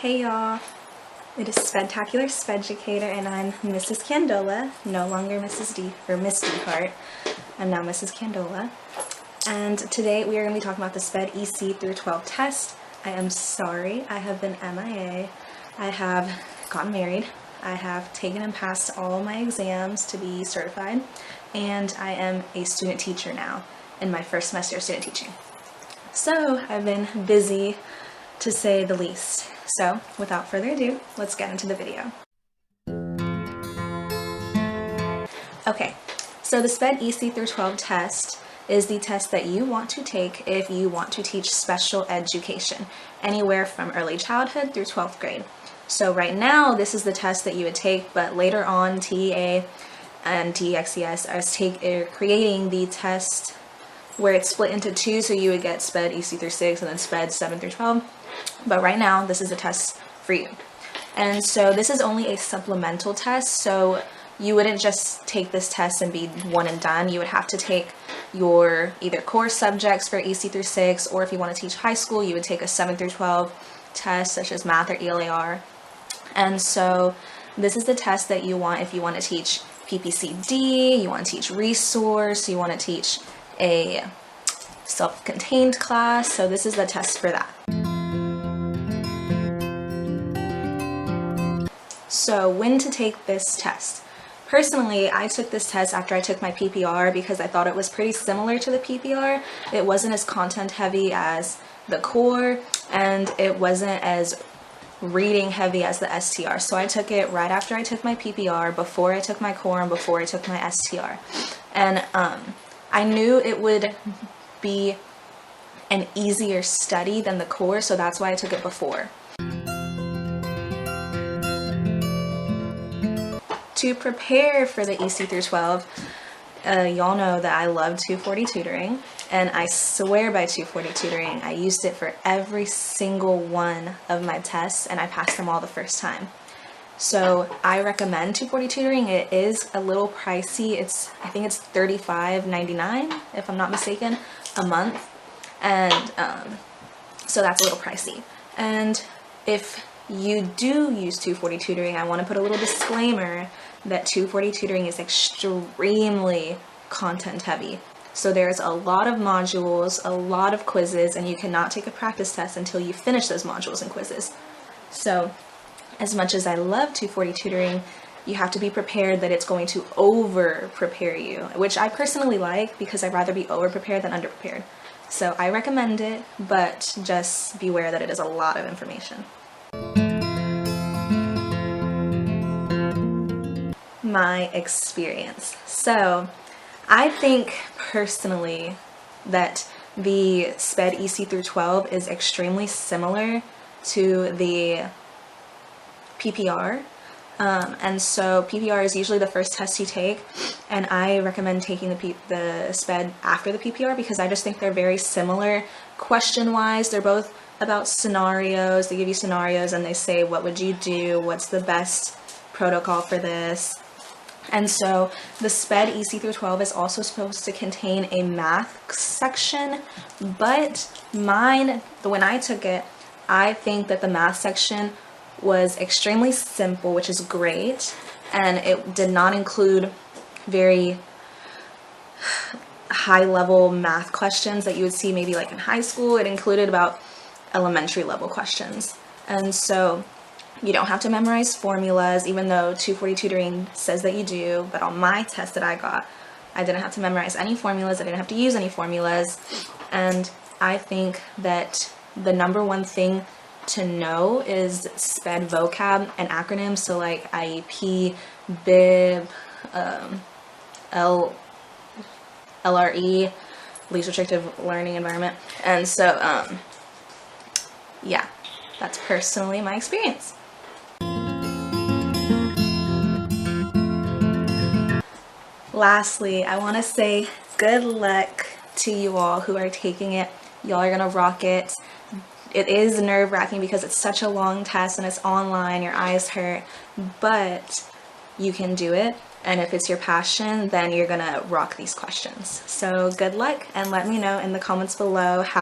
Hey y'all, it is SPEDtacular SPEDucator and I'm Mrs. Candola, no longer Mrs. D or Miss D Hart. I'm now Mrs. Candola. And today we are going to be talking about the SPED EC-12 test. I am sorry, I have been MIA. I have gotten married. I have taken and passed all my exams to be certified, and I am a student teacher now in my first semester of student teaching. So I've been busy, to say the least. So without further ado, let's get into the video. Okay, so the SPED EC-12 test is the test that you want to take if you want to teach special education, anywhere from early childhood through 12th grade. So right now, this is the test that you would take, but later on, TEA and TEXES are creating the test where it's split into two, so you would get SPED EC-6 and then SPED 7 through 12. But right now, this is a test for you. And so this is only a supplemental test, so you wouldn't just take this test and be one and done. You would have to take your either core subjects for EC-6, or if you want to teach high school, you would take a 7 through 12 test, such as math or ELAR. And so this is the test that you want if you want to teach PPCD, you want to teach resource, you want to teach a self-contained class. So this is the test for that. So when to take this test? Personally, I took this test after I took my PPR because I thought it was pretty similar to the PPR. It wasn't as content heavy as the core, and it wasn't as reading heavy as the STR. So I took it right after I took my PPR, before I took my core, and before I took my STR. And I knew it would be an easier study than the core, so that's why I took it before. To prepare for the EC-12, y'all know that I love 240 tutoring, and I swear by 240 tutoring. I used it for every single one of my tests, and I passed them all the first time. So I recommend 240 tutoring. It is a little pricey. I think it's $35.99, if I'm not mistaken, a month, and so that's a little pricey. And if you do use 240 tutoring, I want to put a little disclaimer that 240 tutoring is extremely content heavy. So there's a lot of modules, a lot of quizzes, and you cannot take a practice test until you finish those modules and quizzes. So as much as I love 240 tutoring, you have to be prepared that it's going to over prepare you, which I personally like because I'd rather be over prepared than under prepared. So I recommend it, but just beware that it is a lot of information. My experience. So I think personally that the SPED EC-12 is extremely similar to the PPR. And so PPR is usually the first test you take, and I recommend taking the SPED after the PPR because I just think they're very similar question-wise. They're both about scenarios. They give you scenarios and they say, what would you do? What's the best protocol for this? And so the SPED EC-12 is also supposed to contain a math section, but when I took it, I think that the math section was extremely simple, which is great, and it did not include very high-level math questions that you would see maybe like in high school. It included about elementary level questions, and so you don't have to memorize formulas, even though 240 tutoring says that you do. But on my test that I got, I didn't have to memorize any formulas. I didn't have to use any formulas. And I think that the number one thing to know is SPED vocab and acronyms. So like IEP, BIB, LRE, least restrictive learning environment. And so, yeah, that's personally my experience. Lastly, I want to say good luck to you all who are taking it. Y'all are gonna rock it. It is nerve-wracking because it's such a long test and it's online, your eyes hurt, but you can do it. And if it's your passion, then you're gonna rock these questions. So good luck, and let me know in the comments below how